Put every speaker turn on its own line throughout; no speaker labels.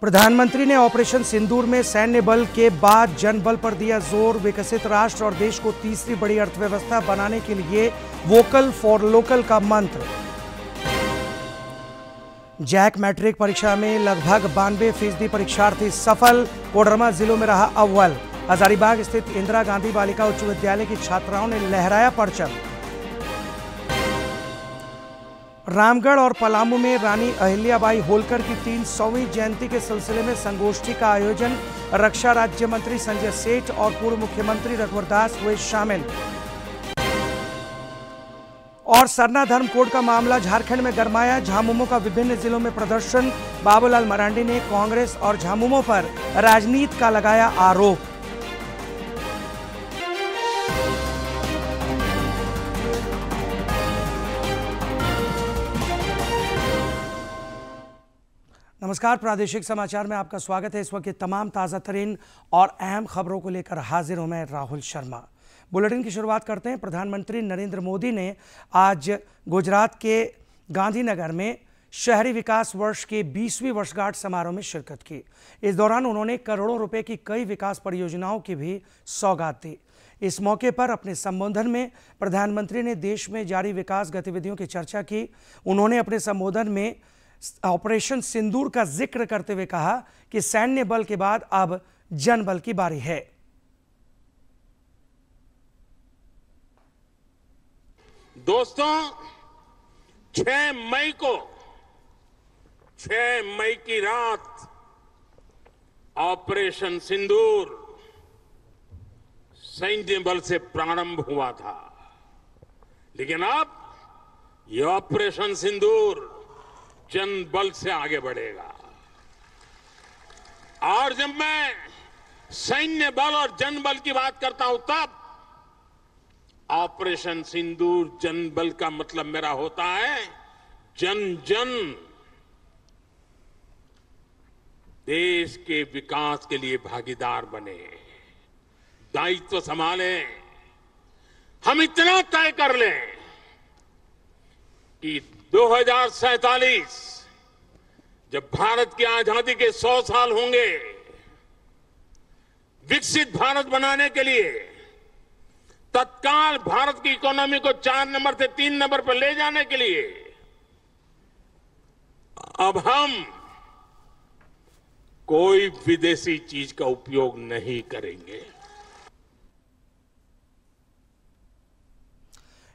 प्रधानमंत्री ने ऑपरेशन सिंदूर में सैन्य बल के बाद जन बल पर दिया जोर। विकसित राष्ट्र और देश को तीसरी बड़ी अर्थव्यवस्था बनाने के लिए वोकल फॉर लोकल का मंत्र। जैक मैट्रिक परीक्षा में लगभग 92% परीक्षार्थी सफल। कोडरमा जिलों में रहा अव्वल। हजारीबाग स्थित इंदिरा गांधी बालिका उच्च विद्यालय की छात्राओं ने लहराया परचम। रामगढ़ और पलामू में रानी अहिल्याबाई होलकर की 300वीं जयंती के सिलसिले में संगोष्ठी का आयोजन। रक्षा राज्य मंत्री संजय सेठ और पूर्व मुख्यमंत्री रघुवर दास हुए शामिल। और सरना धर्म कोड का मामला झारखंड में गरमाया। झामुमो का विभिन्न जिलों में प्रदर्शन। बाबूलाल मरांडी ने कांग्रेस और झामुमो पर राजनीति का लगाया आरोप। नमस्कार, प्रादेशिक समाचार में आपका स्वागत है। इस वक्त तमाम ताज़ा तरीन और अहम खबरों को लेकर हाजिर हूं मैं राहुल शर्मा। बुलेटिन की शुरुआत करते हैं। प्रधानमंत्री नरेंद्र मोदी ने आज गुजरात के गांधीनगर में शहरी विकास वर्ष के 20वीं वर्षगांठ समारोह में शिरकत की। इस दौरान उन्होंने करोड़ों रुपए की कई विकास परियोजनाओं की भी सौगात दी। इस मौके पर अपने संबोधन में प्रधानमंत्री ने देश में जारी विकास गतिविधियों की चर्चा की। उन्होंने अपने संबोधन में ऑपरेशन सिंदूर का जिक्र करते हुए कहा कि सैन्य बल के बाद अब जन बल की बारी है।
दोस्तों, 6 मई की रात ऑपरेशन सिंदूर सैन्य बल से प्रारंभ हुआ था, लेकिन अब यह ऑपरेशन सिंदूर जन बल से आगे बढ़ेगा। और जब मैं सैन्य बल और जन बल की बात करता हूं, तब ऑपरेशन सिंदूर जन बल का मतलब मेरा होता है जन जन देश के विकास के लिए भागीदार बने, दायित्व संभाले। हम इतना तय कर लें कि 2047 जब भारत की आजादी के 100 साल होंगे, विकसित भारत बनाने के लिए तत्काल भारत की इकोनॉमी को 4 नंबर से 3 नंबर पर ले जाने के लिए अब हम कोई विदेशी चीज का उपयोग नहीं करेंगे।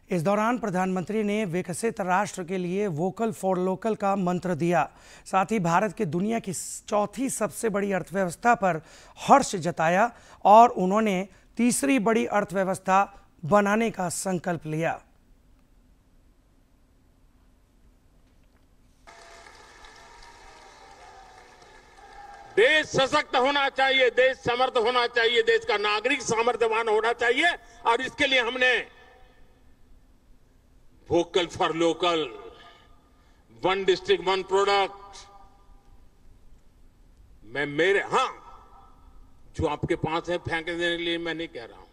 इस दौरान प्रधानमंत्री ने विकसित राष्ट्र के लिए वोकल फॉर लोकल का मंत्र दिया। साथ ही भारत के दुनिया की चौथी सबसे बड़ी अर्थव्यवस्था पर हर्ष जताया और उन्होंने तीसरी बड़ी अर्थव्यवस्था बनाने का संकल्प लिया।
देश सशक्त होना चाहिए, देश समर्थ होना चाहिए, देश का नागरिक सामर्थ्यवान होना चाहिए। और इसके लिए हमने vocal for local, 1 district 1 product, मैं मेरे जो आपके पास है फेंक देने के लिए मैं नहीं कह रहा हूं,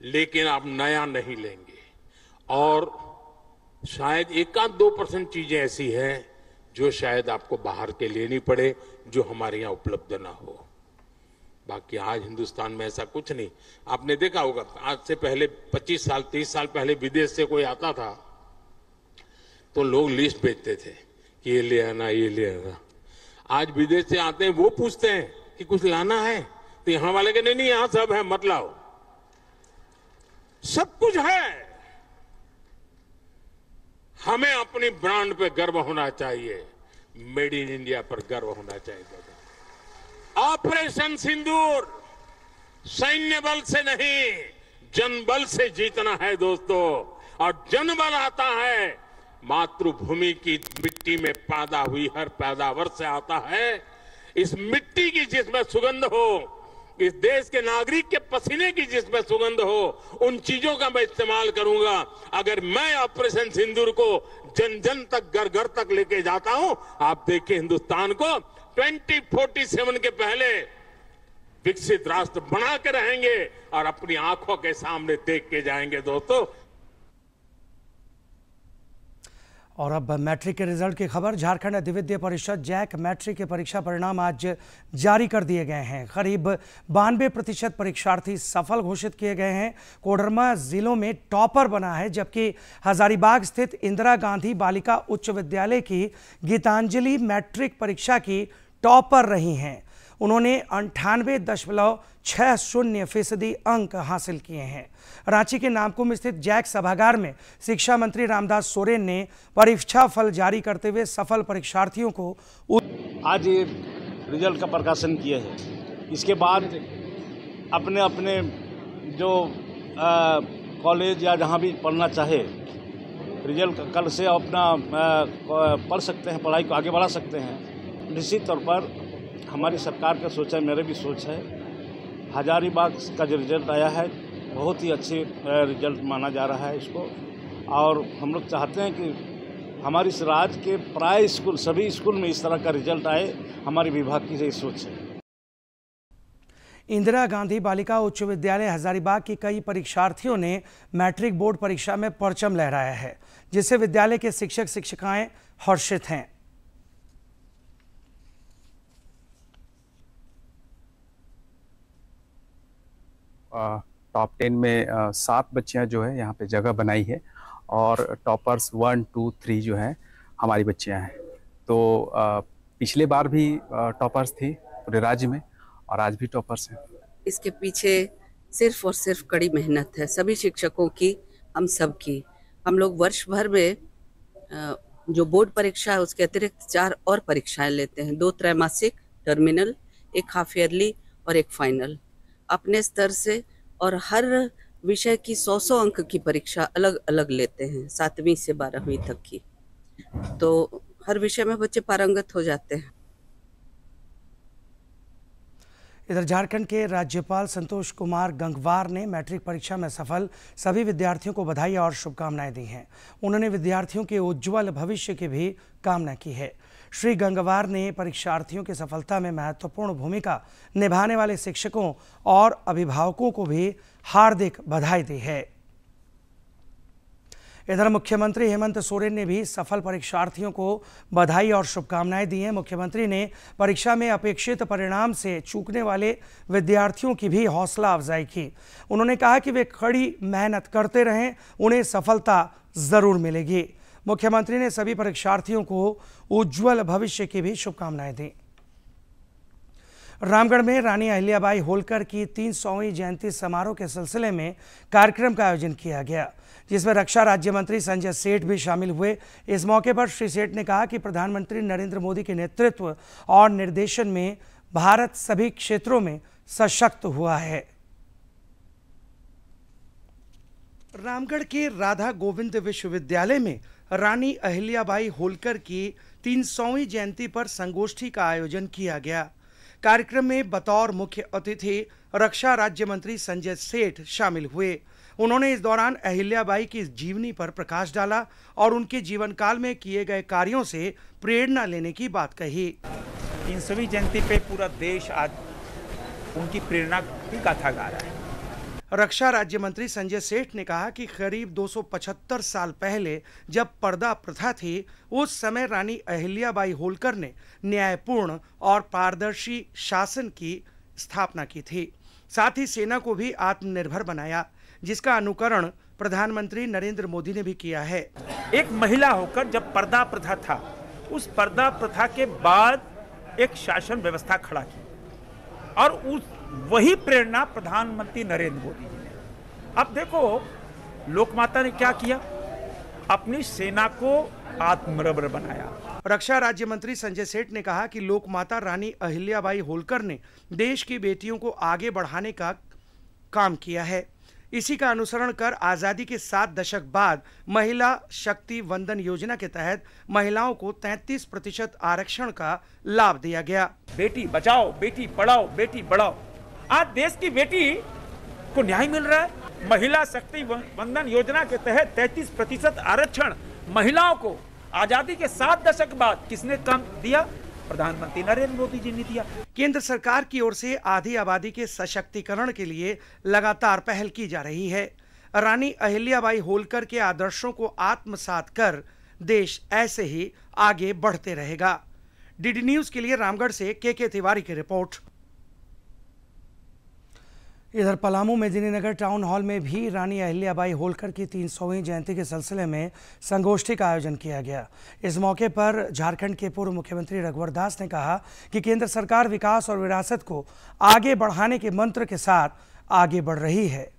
लेकिन आप नया नहीं लेंगे। और शायद 1-2% चीजें ऐसी हैं जो शायद आपको बाहर के लेनी पड़े, जो हमारे यहां उपलब्ध ना हो। बाकी आज हिंदुस्तान में ऐसा कुछ नहीं। आपने देखा होगा, आज से पहले 25 साल 30 साल पहले विदेश से कोई आता था तो लोग लिस्ट भेजते थे कि ये ले आना, ये ले आना। आज विदेश से आते हैं, वो पूछते हैं कि कुछ लाना है, तो यहां वाले कहते नहीं, यहां सब है, मत लाओ, सब कुछ है। हमें अपनी ब्रांड पे गर्व होना चाहिए, मेड इन इंडिया पर गर्व होना चाहिए। ऑपरेशन सिंदूर सैन्य बल से नहीं, जन बल से जीतना है दोस्तों। और जन बल आता है मातृभूमि की मिट्टी में पैदा हुई हर पैदावार से आता है। इस मिट्टी की जिसमें सुगंध हो, इस देश के नागरिक के पसीने की जिसमें सुगंध हो, उन चीजों का मैं इस्तेमाल करूंगा। अगर मैं ऑपरेशन सिंदूर को जन जन तक, घर घर तक लेके जाता हूं, आप देखिए हिंदुस्तान को 2047 के पहले विकसित राष्ट्र बना के रहेंगे और अपनी आंखों के सामने देख के जाएंगे दोस्तों।
और अब मैट्रिक के रिजल्ट की खबर। झारखंड अधिविद्य परिषद जैक मैट्रिक के परीक्षा परिणाम आज जारी कर दिए गए हैं। करीब 92% परीक्षार्थी सफल घोषित किए गए हैं। कोडरमा जिलों में टॉपर बना है, जबकि हजारीबाग स्थित इंदिरा गांधी बालिका उच्च विद्यालय की गीतांजलि मैट्रिक परीक्षा की टॉपर रही हैं। उन्होंने 98.60% अंक हासिल किए हैं। रांची के नामकुम स्थित जैक सभागार में शिक्षा मंत्री रामदास सोरेन ने परीक्षा फल जारी करते हुए सफल परीक्षार्थियों को
आज ये रिजल्ट का प्रकाशन किए हैं। इसके बाद अपने अपने जो कॉलेज या जहाँ भी पढ़ना चाहे, रिजल्ट कल से अपना पढ़ सकते हैं, पढ़ाई को आगे बढ़ा सकते हैं। निश्चित तौर पर हमारी सरकार का सोच है, मेरे भी सोच है। हजारीबाग का जो रिजल्ट आया है बहुत ही अच्छे रिजल्ट माना जा रहा है इसको, और हम लोग चाहते हैं कि हमारे इस राज्य के प्राय स्कूल, सभी स्कूल में इस तरह का रिजल्ट आए। हमारे विभाग की यही सोच है।
इंदिरा गांधी बालिका उच्च विद्यालय हजारीबाग की कई परीक्षार्थियों ने मैट्रिक बोर्ड परीक्षा में परचम लहराया है, जिससे विद्यालय के शिक्षक शिक्षिकाएं हर्षित हैं।
टॉप 10 में 7 बच्चियां जो है यहाँ पे जगह बनाई है, और टॉपर्स 1, 2, 3 जो है हमारी बच्चियां हैं। तो पिछले बार भी टॉपर्स थी पूरे राज्य में, और आज भी टॉपर्स हैं।
इसके पीछे सिर्फ और सिर्फ कड़ी मेहनत है सभी शिक्षकों की, हम सब की। हम लोग वर्ष भर में जो बोर्ड परीक्षा है उसके अतिरिक्त 4 और परीक्षाएं लेते हैं, 2 त्रैमासिक, टर्मिनल, 1 हाफ ईयरली और 1 फाइनल। अपने स्तर से और हर विषय की 100 अंक की परीक्षा अलग अलग लेते हैं, 7वीं से 12वीं तक की। तो हर विषय में बच्चे पारंगत हो जाते हैं।
इधर झारखंड के राज्यपाल संतोष कुमार गंगवार ने मैट्रिक परीक्षा में सफल सभी विद्यार्थियों को बधाई और शुभकामनाएं दी हैं। उन्होंने विद्यार्थियों के उज्जवल भविष्य की भी कामना की है। श्री गंगवार ने परीक्षार्थियों की सफलता में महत्वपूर्ण भूमिका निभाने वाले शिक्षकों और अभिभावकों को भी हार्दिक बधाई दी है। इधर मुख्यमंत्री हेमंत सोरेन ने भी सफल परीक्षार्थियों को बधाई और शुभकामनाएं दी हैं। मुख्यमंत्री ने परीक्षा में अपेक्षित परिणाम से चूकने वाले विद्यार्थियों की भी हौसला अफजाई की। उन्होंने कहा कि वे कड़ी मेहनत करते रहें, उन्हें सफलता जरूर मिलेगी। मुख्यमंत्री ने सभी परीक्षार्थियों को उज्जवल भविष्य की भी शुभकामनाएं दी। रामगढ़ में रानी अहिल्याबाई होलकर की 300वीं जयंती समारोह के सिलसिले में कार्यक्रम का आयोजन किया गया, जिसमें रक्षा राज्य मंत्री संजय सेठ भी शामिल हुए। इस मौके पर श्री सेठ ने कहा कि प्रधानमंत्री नरेंद्र मोदी के नेतृत्व और निर्देशन में भारत सभी क्षेत्रों में सशक्त हुआ है। रामगढ़ के राधा गोविंद विश्वविद्यालय में रानी अहिल्याबाई होलकर की 300वीं जयंती पर संगोष्ठी का आयोजन किया गया। कार्यक्रम में बतौर मुख्य अतिथि रक्षा राज्य मंत्री संजय सेठ शामिल हुए। उन्होंने इस दौरान अहिल्याबाई की जीवनी पर प्रकाश डाला और उनके जीवन काल में किए गए कार्यों से प्रेरणा लेने की बात कही।
300वीं जयंती पे पूरा देश आज उनकी प्रेरणा की गाथा गा रहा है।
रक्षा राज्य मंत्री संजय सेठ ने कहा कि करीब 275 साल पहले जब पर्दा प्रथा थी, उस समय रानी अहिल्याबाई होलकर ने न्यायपूर्ण और पारदर्शी शासन की स्थापना की थी। साथ ही सेना को भी आत्मनिर्भर बनाया, जिसका अनुकरण प्रधानमंत्री नरेंद्र मोदी ने भी किया है।
एक महिला होकर जब पर्दा प्रथा था, उस पर्दा प्रथा के बाद एक शासन व्यवस्था खड़ा की, और उस वही प्रेरणा प्रधानमंत्री नरेंद्र मोदी जी ने। अब देखो लोकमाता ने क्या किया, अपनी सेना को आत्मनिर्भर बनाया।
रक्षा राज्य मंत्री संजय सेठ ने कहा कि लोकमाता रानी अहिल्याबाई होलकर ने देश की बेटियों को आगे बढ़ाने का काम किया है। इसी का अनुसरण कर आजादी के 7 दशक बाद महिला शक्ति वंदन योजना के तहत महिलाओं को 33% आरक्षण का लाभ दिया गया।
बेटी बचाओ, बेटी पढ़ाओ, बेटी बढ़ाओ। आज देश की बेटी को न्याय मिल रहा है। महिला शक्ति वंदन योजना के तहत 33% आरक्षण महिलाओं को आजादी के 7 दशक बाद किसने कम दिया? प्रधानमंत्री नरेंद्र मोदी जी ने दिया।
केंद्र सरकार की ओर से आधी आबादी के सशक्तिकरण के लिए लगातार पहल की जा रही है। रानी अहिल्याबाई होलकर के आदर्शों को आत्मसात कर देश ऐसे ही आगे बढ़ते रहेगा। डीडी न्यूज के लिए रामगढ़ से के तिवारी की रिपोर्ट। इधर पलामू मेदिनीनगर टाउन हॉल में भी रानी अहिल्याबाई होलकर की 300वीं जयंती के सिलसिले में संगोष्ठी का आयोजन किया गया। इस मौके पर झारखंड के पूर्व मुख्यमंत्री रघुवर दास ने कहा कि केंद्र सरकार विकास और विरासत को आगे बढ़ाने के मंत्र के साथ आगे बढ़ रही है।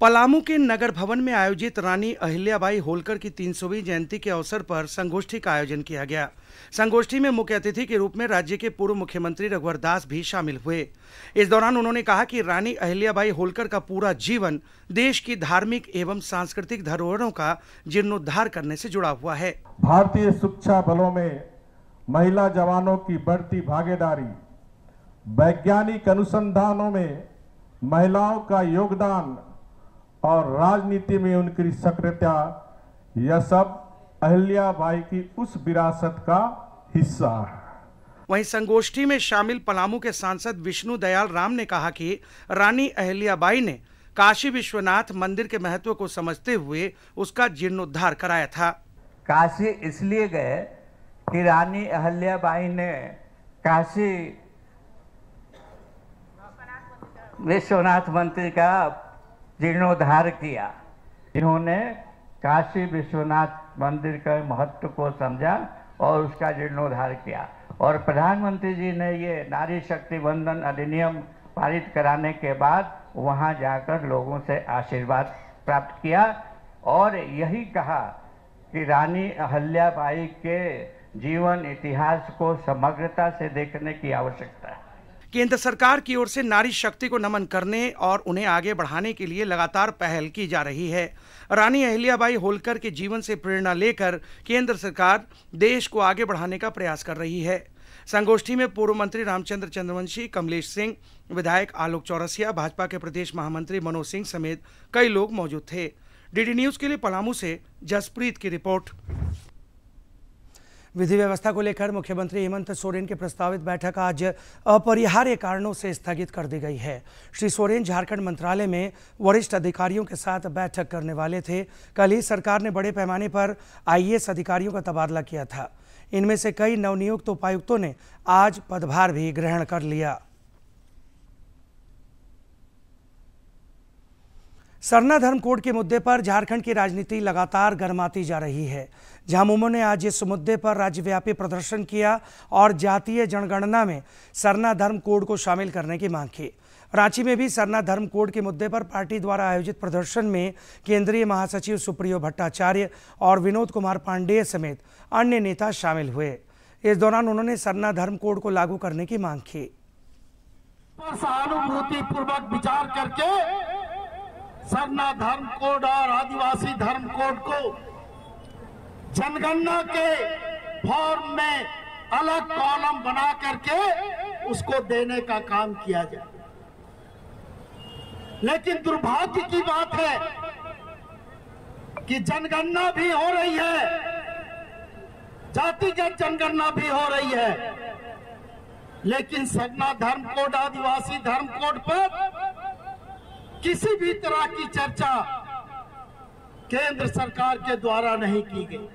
पलामू के नगर भवन में आयोजित रानी अहिल्याबाई होलकर की 300वीं जयंती के अवसर पर संगोष्ठी का आयोजन किया गया। संगोष्ठी में मुख्य अतिथि के रूप में राज्य के पूर्व मुख्यमंत्री रघुवर दास भी शामिल हुए। इस दौरान उन्होंने कहा कि रानी अहिल्याबाई होलकर का पूरा जीवन देश की धार्मिक एवं सांस्कृतिक धरोहरों का जीर्णोद्धार करने से जुड़ा हुआ है।
भारतीय सुरक्षा बलों में महिला जवानों की बढ़ती भागीदारी, वैज्ञानिक अनुसंधानों में महिलाओं का योगदान और राजनीति में उनकी सक्रियता, यह सब अहिल्याबाई की उस विरासत का हिस्सा है।
वहीं संगोष्ठी में शामिल पलामू के सांसद विष्णु दयाल राम ने कहा कि रानी अहिल्याबाई ने काशी विश्वनाथ मंदिर के महत्व को समझते हुए उसका जीर्णोद्धार कराया था।
काशी इसलिए गए कि रानी अहिल्याबाई ने काशी विश्वनाथ मंदिर का जीर्णोद्धार किया। इन्होंने काशी विश्वनाथ मंदिर के महत्व को समझा और उसका जीर्णोद्धार किया। और प्रधानमंत्री जी ने ये नारी शक्ति वंदन अधिनियम पारित कराने के बाद वहां जाकर लोगों से आशीर्वाद प्राप्त किया और यही कहा कि रानी अहिल्याबाई के जीवन इतिहास को समग्रता से देखने की आवश्यकता है।
केंद्र सरकार की ओर से नारी शक्ति को नमन करने और उन्हें आगे बढ़ाने के लिए लगातार पहल की जा रही है। रानी अहिल्याबाई होलकर के जीवन से प्रेरणा लेकर केंद्र सरकार देश को आगे बढ़ाने का प्रयास कर रही है। संगोष्ठी में पूर्व मंत्री रामचंद्र चंद्रवंशी, कमलेश सिंह, विधायक आलोक चौरसिया, भाजपा के प्रदेश महामंत्री मनोज सिंह समेत कई लोग मौजूद थे। डीडी न्यूज के लिए पलामू से जसप्रीत की रिपोर्ट। विधि व्यवस्था को लेकर मुख्यमंत्री हेमंत सोरेन की प्रस्तावित बैठक आज अपरिहार्य कारणों से स्थगित कर दी गई है। श्री सोरेन झारखंड मंत्रालय में वरिष्ठ अधिकारियों के साथ बैठक करने वाले थे। कल ही सरकार ने बड़े पैमाने पर आईएएस अधिकारियों का तबादला किया था। इनमें से कई नवनियुक्त उपायुक्तों ने आज पदभार भी ग्रहण कर लिया। सरना धर्म कोड के मुद्दे पर झारखंड की राजनीति लगातार गर्माती जा रही है। झामुमो ने आज इस मुद्दे पर राज्यव्यापी प्रदर्शन किया और जातीय जनगणना में सरना धर्म कोड को शामिल करने की मांग की। रांची में भी सरना धर्म कोड के मुद्दे पर पार्टी द्वारा आयोजित प्रदर्शन में केंद्रीय महासचिव सुप्रियो भट्टाचार्य और विनोद कुमार पांडेय समेत अन्य नेता शामिल हुए। इस दौरान उन्होंने सरना धर्म कोड को लागू करने की मांग की।
सहानुभूति पूर्वक विचार करके सरना धर्म कोड और आदिवासी धर्म कोड को जनगणना के फॉर्म में अलग कॉलम बना करके उसको देने का काम किया जाए। लेकिन दुर्भाग्य की बात है कि जनगणना भी हो रही है, जातिगत जनगणना भी हो रही है, लेकिन सरना धर्म कोड आदिवासी धर्म कोड पर किसी भी तरह की चर्चा केंद्र सरकार के द्वारा नहीं की गई।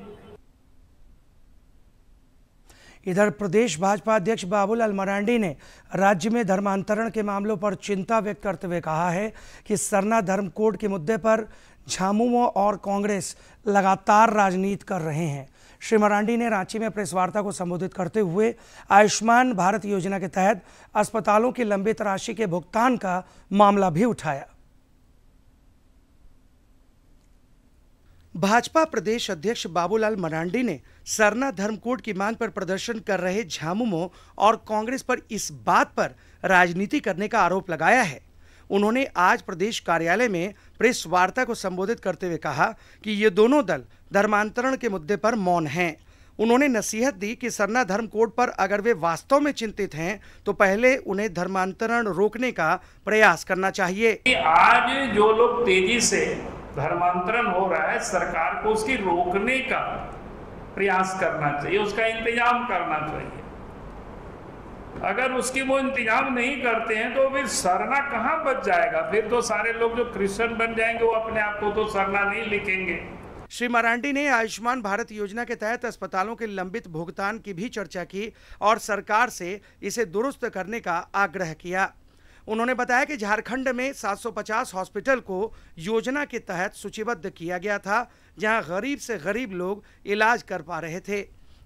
इधर प्रदेश भाजपा अध्यक्ष बाबूलाल मरांडी ने राज्य में धर्मांतरण के मामलों पर चिंता व्यक्त करते हुए कहा है कि सरना धर्म कोड के मुद्दे पर झामुमो और कांग्रेस लगातार राजनीति कर रहे हैं। श्री मरांडी ने रांची में प्रेस वार्ता को संबोधित करते हुए आयुष्मान भारत योजना के तहत अस्पतालों की लंबित राशि के भुगतान का मामला भी उठाया। भाजपा प्रदेश अध्यक्ष बाबूलाल मरांडी ने सरना धर्म कोड की मांग पर प्रदर्शन कर रहे झामुमो और कांग्रेस पर इस बात पर राजनीति करने का आरोप लगाया है। उन्होंने आज प्रदेश कार्यालय में प्रेस वार्ता को संबोधित करते हुए कहा कि ये दोनों दल धर्मांतरण के मुद्दे पर मौन हैं। उन्होंने नसीहत दी कि सरना धर्म कोड पर अगर वे वास्तव में चिंतित हैं तो पहले उन्हें धर्मांतरण रोकने का प्रयास करना चाहिए।
आज जो लोग तेजी से धर्मांतरण हो रहा है, सरकार को उसकी रोकने का प्रयास करना चाहिए, उसका इंतजाम करना चाहिए। अगर उसकी वो इंतजाम नहीं करते हैं तो फिर सरना कहाँ बच जाएगा। फिर तो सारे लोग जो क्रिश्चियन बन जाएंगे वो अपने आप को तो सरना नहीं लिखेंगे।
श्री मरांडी ने आयुष्मान भारत योजना के तहत अस्पतालों के लंबित भुगतान की भी चर्चा की और सरकार से इसे दुरुस्त करने का आग्रह किया। उन्होंने बताया कि झारखंड में 750 हॉस्पिटल को योजना के तहत सूचीबद्ध किया गया था, जहां गरीब से गरीब लोग इलाज कर पा रहे थे,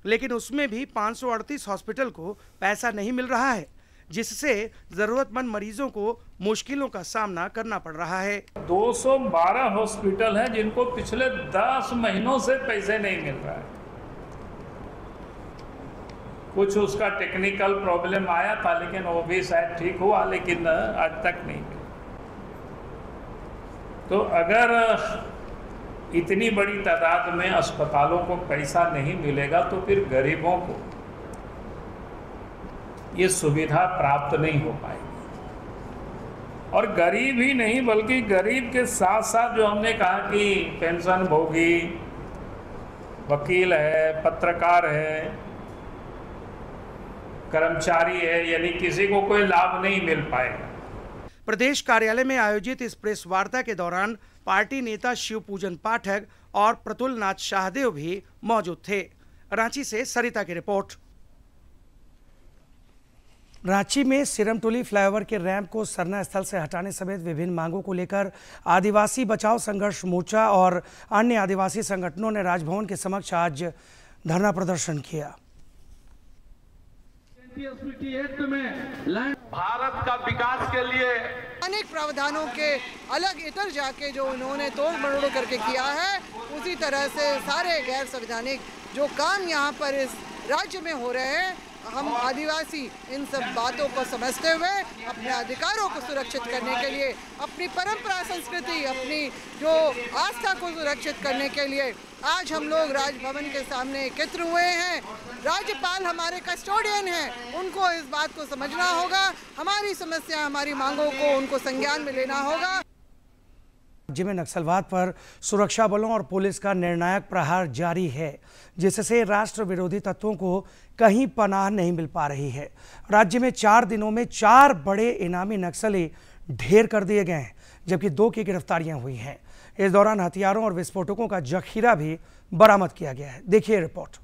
लेकिन उसमें भी 538 हॉस्पिटल को पैसा नहीं मिल रहा है, जिससे जरूरतमंद मरीजों को मुश्किलों का सामना करना पड़ रहा है।
212 हॉस्पिटल हैं जिनको पिछले 10 महीनों से पैसे नहीं मिल रहा है। कुछ उसका टेक्निकल प्रॉब्लम आया था, लेकिन वो भी शायद ठीक हुआ, लेकिन आज तक नहीं मिला। तो अगर इतनी बड़ी तादाद में अस्पतालों को पैसा नहीं मिलेगा तो फिर गरीबों को ये सुविधा प्राप्त नहीं हो पाएगी। और गरीब ही नहीं बल्कि गरीब के साथ साथ जो हमने कहा कि पेंशन भोगी, वकील है, पत्रकार है, कर्मचारी है, यानी किसी को कोई लाभ नहीं मिल पाएगा।
प्रदेश कार्यालय में आयोजित इस प्रेस वार्ता के दौरान पार्टी नेता शिव पूजन पाठक और प्रतुल नाथ शाहदेव भी मौजूद थे। रांची से सरिता की रिपोर्ट। रांची में सिरमटोली फ्लाईओवर के रैंप को सरना स्थल से हटाने समेत विभिन्न मांगों को लेकर आदिवासी बचाओ संघर्ष मोर्चा और अन्य आदिवासी संगठनों ने राजभवन के समक्ष आज धरना प्रदर्शन किया।
भारत का विकास के लिए
अनेक प्रावधानों के अलग इतर जाके जो उन्होंने तोड़ मरोड़ करके किया है, उसी तरह से सारे गैर संवैधानिक जो काम यहाँ पर इस राज्य में हो रहे हैं, हम आदिवासी इन सब बातों को समझते हुए अपने अधिकारों को सुरक्षित करने के लिए, अपनी परंपरा संस्कृति, अपनी जो आस्था को सुरक्षित करने के लिए आज हम लोग राजभवन के सामने एकत्र हुए हैं। राज्यपाल हमारे कस्टोडियन हैं, उनको इस बात को समझना होगा, हमारी समस्या, हमारी मांगों को उनको संज्ञान में लेना होगा।
राज्य में नक्सलवाद पर सुरक्षा बलों और पुलिस का निर्णायक प्रहार जारी है, जिससे राष्ट्र विरोधी तत्वों को कहीं पनाह नहीं मिल पा रही है। राज्य में 4 दिनों में 4 बड़े इनामी नक्सली ढेर कर दिए गए हैं, जबकि 2 की गिरफ्तारियां हुई हैं। इस दौरान हथियारों और विस्फोटकों का जखीरा भी बरामद किया गया है। देखिए रिपोर्ट।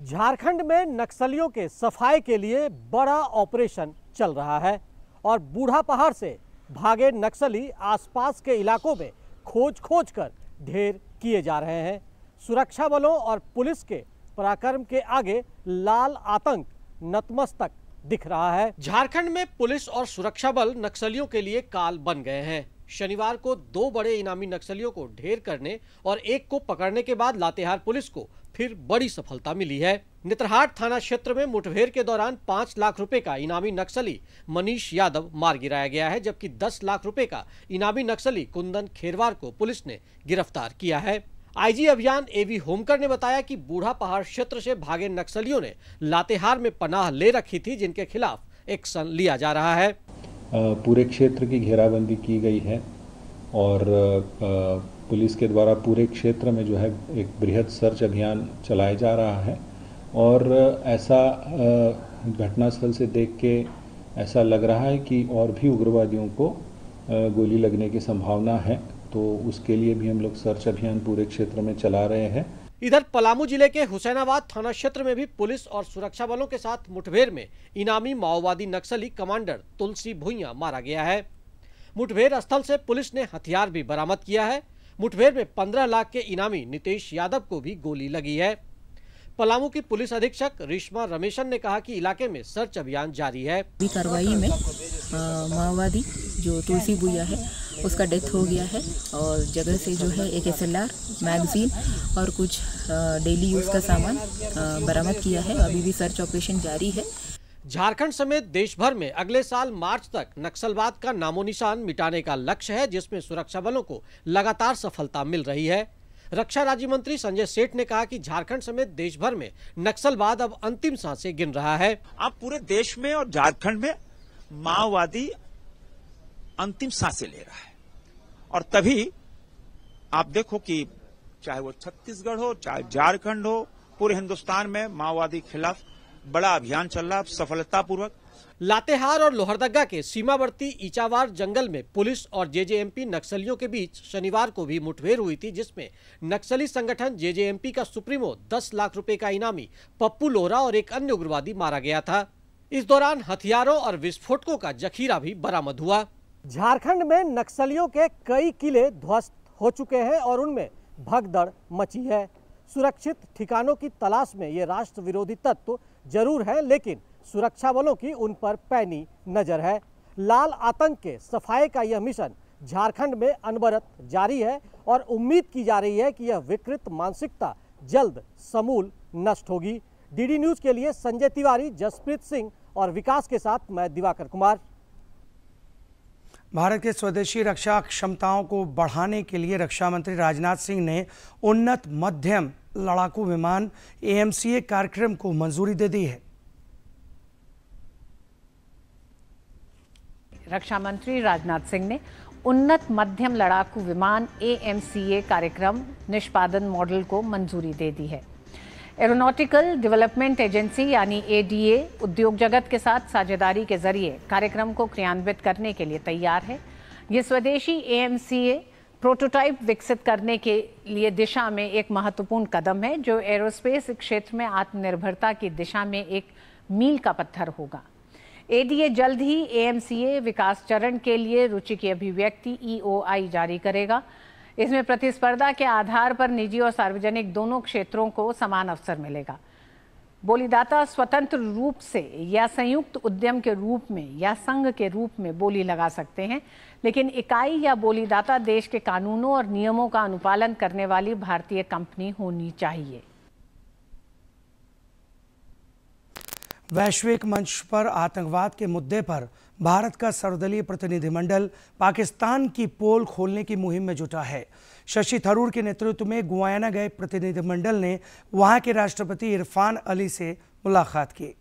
झारखंड में नक्सलियों के सफाई के लिए बड़ा ऑपरेशन चल रहा है और बूढ़ा पहाड़ से भागे नक्सली आसपास के इलाकों में खोज कर ढेर किए जा रहे हैं। सुरक्षा बलों और पुलिस के पराक्रम के आगे लाल आतंक नतमस्तक दिख रहा है। झारखंड में पुलिस और सुरक्षा बल नक्सलियों के लिए काल बन गए हैं। शनिवार को 2 बड़े इनामी नक्सलियों को ढेर करने और एक को पकड़ने के बाद लातेहार पुलिस को फिर बड़ी सफलता मिली है। नेतरहाट थाना क्षेत्र में मुठभेड़ के दौरान 5 लाख रुपए का इनामी नक्सली मनीष यादव मार गिराया गया है, जबकि 10 लाख रुपए का इनामी नक्सली कुंदन खेरवार को पुलिस ने गिरफ्तार किया है। आईजी अभियान एवी होमकर ने बताया कि बूढ़ा पहाड़ क्षेत्र से भागे नक्सलियों ने लातेहार में पनाह ले रखी थी, जिनके खिलाफ एक्शन लिया जा रहा है।
पूरे क्षेत्र की घेराबंदी की गई है और पुलिस के द्वारा पूरे क्षेत्र में जो है एक बृहद सर्च अभियान चलाया जा रहा है और ऐसा घटनास्थल से देख के ऐसा लग रहा है कि और भी उग्रवादियों को गोली लगने की संभावना है, तो उसके लिए भी हम लोग सर्च अभियान पूरे क्षेत्र में चला रहे हैं।
इधर पलामू जिले के हुसैनाबाद थाना क्षेत्र में भी पुलिस और सुरक्षा बलों के साथ मुठभेड़ में इनामी माओवादी नक्सली कमांडर तुलसी भुइयां मारा गया है। मुठभेड़ स्थल से पुलिस ने हथियार भी बरामद किया है। मुठभेड़ में 15 लाख के इनामी नितेश यादव को भी गोली लगी है। पलामू की पुलिस अधीक्षक रिश्मा रमेशन ने कहा कि इलाके में सर्च अभियान जारी है।
कार्रवाई में माओवादी जो तुलसी भुइयां है उसका डेथ हो गया है और जगह से जो है एक SLR मैगजीन और कुछ डेली यूज का सामान बरामद किया है। अभी भी सर्च ऑपरेशन जारी है।
झारखंड समेत देश भर में अगले साल मार्च तक नक्सलवाद का नामो निशान मिटाने का लक्ष्य है, जिसमें सुरक्षा बलों को लगातार सफलता मिल रही है। रक्षा राज्य मंत्री संजय सेठ ने कहा कि झारखंड समेत देश भर में नक्सलवाद अब अंतिम सांसें गिन रहा है।
अब पूरे देश में और झारखंड में माओवादी अंतिम सांसें ले रहा है और तभी आप देखो कि चाहे वो छत्तीसगढ़ हो चाहे झारखंड हो, पूरे हिंदुस्तान में माओवादी के खिलाफ बड़ा अभियान चल रहा है सफलतापूर्वक।
लातेहार और लोहरदगा के सीमावर्ती ईचावार जंगल में पुलिस और जेजेएमपी नक्सलियों के बीच शनिवार को भी मुठभेड़ हुई थी, जिसमें नक्सली संगठन जेजेएमपी का सुप्रीमो 10 लाख रुपए का इनामी पप्पू लोहरा और एक अन्य उग्रवादी मारा गया था। इस दौरान हथियारों और विस्फोटकों का जखीरा भी बरामद हुआ। झारखंड में नक्सलियों के कई किले ध्वस्त हो चुके हैं और उनमें भगदड़ मची है। सुरक्षित ठिकानों की तलाश में ये राष्ट्र विरोधी तत्व जरूर है, लेकिन सुरक्षा बलों की उन पर पैनी नजर है। लाल आतंक के सफाये का यह मिशन झारखंड में अनवरत जारी है और उम्मीद की जा रही है कि यह विकृत मानसिकता जल्द समूल नष्ट होगी। डीडी न्यूज के लिए संजय तिवारी, जसप्रीत सिंह और विकास के साथ मैं दिवाकर कुमार।
भारत के स्वदेशी रक्षा क्षमताओं को बढ़ाने के लिए रक्षा मंत्री राजनाथ सिंह ने उन्नत मध्यम लड़ाकू विमान AMCA कार्यक्रम को मंजूरी दे दी है।
रक्षा मंत्री राजनाथ सिंह ने उन्नत मध्यम लड़ाकू विमान AMCA कार्यक्रम निष्पादन मॉडल को मंजूरी दे दी है। एरोनॉटिकल डेवलपमेंट एजेंसी यानी ADA उद्योग जगत के साथ साझेदारी के जरिए कार्यक्रम को क्रियान्वित करने के लिए तैयार है। ये स्वदेशी AMCA प्रोटोटाइप विकसित करने के लिए दिशा में एक महत्वपूर्ण कदम है, जो एरोस्पेस क्षेत्र में आत्मनिर्भरता की दिशा में एक मील का पत्थर होगा। ADA जल्द ही AMCA विकास चरण के लिए रुचि की अभिव्यक्ति EOI जारी करेगा। इसमें प्रतिस्पर्धा के आधार पर निजी और सार्वजनिक दोनों क्षेत्रों को समान अवसर मिलेगा। बोलीदाता स्वतंत्र रूप से या संयुक्त उद्यम के रूप में या संघ के रूप में बोली लगा सकते हैं, लेकिन इकाई या बोलीदाता देश के कानूनों और नियमों का अनुपालन करने वाली भारतीय कंपनी होनी चाहिए।
वैश्विक मंच पर आतंकवाद के मुद्दे पर भारत का सर्वदलीय प्रतिनिधिमंडल पाकिस्तान की पोल खोलने की मुहिम में जुटा है। शशि थरूर के नेतृत्व में गुयाना गए प्रतिनिधिमंडल ने वहां के राष्ट्रपति इरफान अली से मुलाकात की।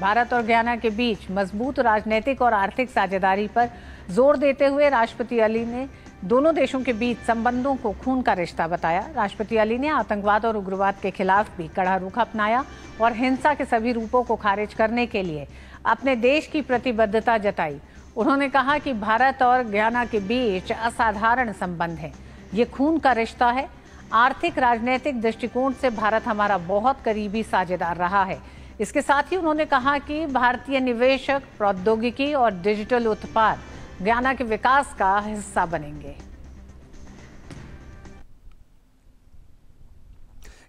भारत और गुयाना के बीच मजबूत राजनीतिक और आर्थिक साझेदारी पर जोर देते हुए राष्ट्रपति अली ने दोनों देशों के बीच संबंधों को खून का रिश्ता बताया। राष्ट्रपति अली ने आतंकवाद और उग्रवाद के खिलाफ भी कड़ा रुख अपनाया और हिंसा के सभी रूपों को खारिज करने के लिए अपने देश की प्रतिबद्धता जताई। उन्होंने कहा कि भारत और गुयाना के बीच असाधारण संबंध है, ये खून का रिश्ता है। आर्थिक राजनीतिक दृष्टिकोण से भारत हमारा बहुत करीबी साझेदार रहा है। इसके साथ ही उन्होंने कहा कि भारतीय निवेशक, प्रौद्योगिकी और डिजिटल उत्पाद गुयाना के विकास का हिस्सा बनेंगे।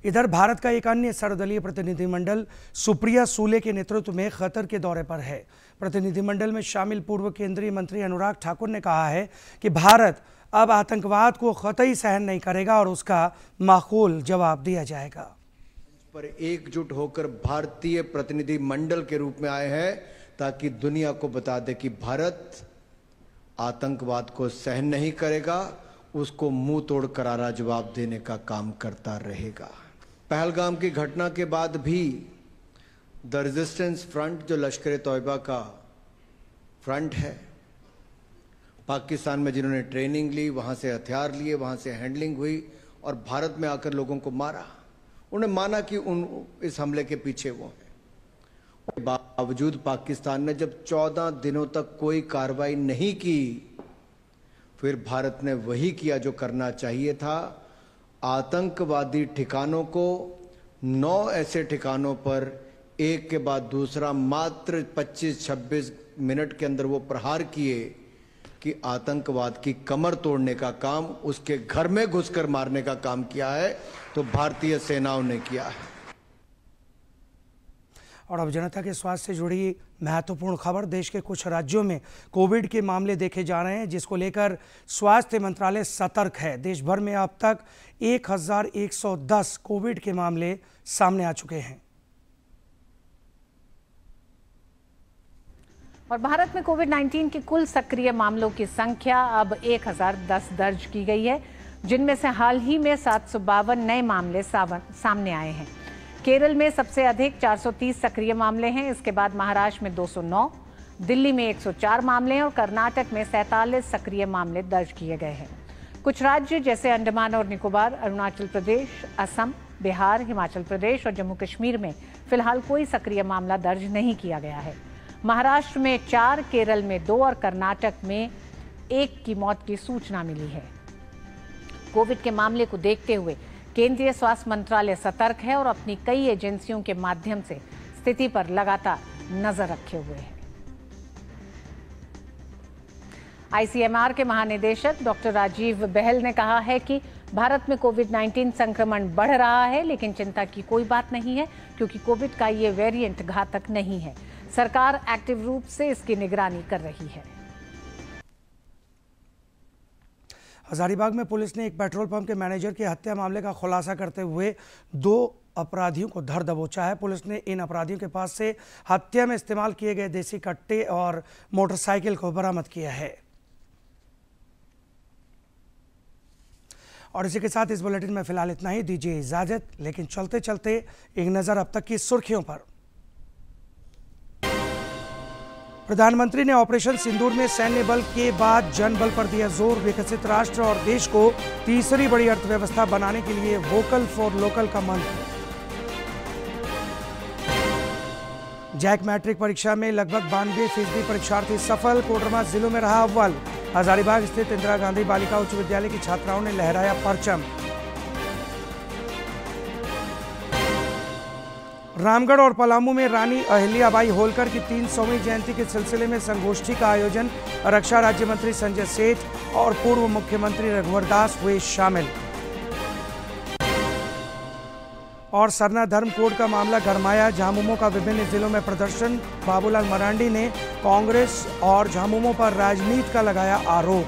इधर भारत का एक अन्य सर्वदलीय प्रतिनिधिमंडल सुप्रिया सूले के नेतृत्व में कतर के दौरे पर है। प्रतिनिधिमंडल में शामिल पूर्व केंद्रीय मंत्री अनुराग ठाकुर ने कहा है कि भारत अब आतंकवाद को कतई सहन नहीं करेगा और उसका माकूल जवाब दिया जाएगा।
पर एकजुट होकर भारतीय प्रतिनिधिमंडल के रूप में आए हैं ताकि दुनिया को बता दे कि भारत आतंकवाद को सहन नहीं करेगा, उसको मुंह तोड़ करारा जवाब देने का काम करता रहेगा। पहलगाम की घटना के बाद भी द रेजिस्टेंस फ्रंट, जो लश्कर तौयबा का फ्रंट है, पाकिस्तान में जिन्होंने ट्रेनिंग ली, वहां से हथियार लिए, वहां से हैंडलिंग हुई और भारत में आकर लोगों को मारा, उन्हें माना कि इस हमले के पीछे वो हैं। बावजूद पाकिस्तान ने जब 14 दिनों तक कोई कार्रवाई नहीं की, फिर भारत ने वही किया जो करना चाहिए था। आतंकवादी ठिकानों को 9 ऐसे ठिकानों पर एक के बाद दूसरा मात्र 25-26 मिनट के अंदर वो प्रहार किए कि आतंकवाद की कमर तोड़ने का काम, उसके घर में घुसकर मारने का काम किया है तो भारतीय सेनाओं ने किया है।
और अब जनता के स्वास्थ्य से जुड़ी महत्वपूर्ण खबर। देश के कुछ राज्यों में कोविड के मामले देखे जा रहे हैं, जिसको लेकर स्वास्थ्य मंत्रालय सतर्क है। देश भर में अब तक 1110 कोविड के मामले सामने आ चुके हैं।
और भारत में कोविड-19 के कुल सक्रिय मामलों की संख्या अब 1010 दर्ज की गई है, जिनमें से हाल ही में 752 नए मामले सामने आए हैं। केरल में सबसे अधिक 430 सक्रिय मामले हैं। इसके बाद महाराष्ट्र में 209, दिल्ली में 104 मामले हैं और कर्नाटक में 47 सक्रिय मामले दर्ज किए गए हैं। कुछ राज्य जैसे अंडमान और निकोबार, अरुणाचल प्रदेश, असम, बिहार, हिमाचल प्रदेश और जम्मू कश्मीर में फिलहाल कोई सक्रिय मामला दर्ज नहीं किया गया है। महाराष्ट्र में 4, केरल में 2 और कर्नाटक में 1 की मौत की सूचना मिली है। कोविड के मामले को देखते हुए केंद्रीय स्वास्थ्य मंत्रालय सतर्क है और अपनी कई एजेंसियों के माध्यम से स्थिति पर लगातार नजर रखे हुए है। आईसीएमआर के महानिदेशक डॉक्टर राजीव बहल ने कहा है कि भारत में कोविड-19 संक्रमण बढ़ रहा है, लेकिन चिंता की कोई बात नहीं है क्योंकि कोविड का ये वेरिएंट घातक नहीं है। सरकार एक्टिव रूप से इसकी निगरानी कर रही है।
हजारीबाग में पुलिस ने एक पेट्रोल पंप के मैनेजर की हत्या मामले का खुलासा करते हुए 2 अपराधियों को धर दबोचा है। पुलिस ने इन अपराधियों के पास से हत्या में इस्तेमाल किए गए देसी कट्टे और मोटरसाइकिल को बरामद किया है। और इसी के साथ इस बुलेटिन में फिलहाल इतना ही। दीजिए इजाजत, लेकिन चलते चलते एक नजर अब तक की सुर्खियों पर। प्रधानमंत्री ने ऑपरेशन सिंदूर में सैन्य बल के बाद जन बल पर दिया जोर। विकसित राष्ट्र और देश को तीसरी बड़ी अर्थव्यवस्था बनाने के लिए वोकल फॉर लोकल का मंत्र। जैक मैट्रिक परीक्षा में लगभग 92% परीक्षार्थी सफल। कोडरमा जिलों में रहा अव्वल। हजारीबाग स्थित इंदिरा गांधी बालिका उच्च विद्यालय की छात्राओं ने लहराया परचम। रामगढ़ और पलामू में रानी अहिल्याबाई होलकर की 300वीं जयंती के सिलसिले में संगोष्ठी का आयोजन। रक्षा राज्य मंत्री संजय सेठ और पूर्व मुख्यमंत्री रघुवर दास हुए शामिल। और सरना धर्म कोड का मामला गरमाया। झामुमो का विभिन्न जिलों में प्रदर्शन। बाबूलाल मरांडी ने कांग्रेस और झामुमो पर राजनीति का लगाया आरोप।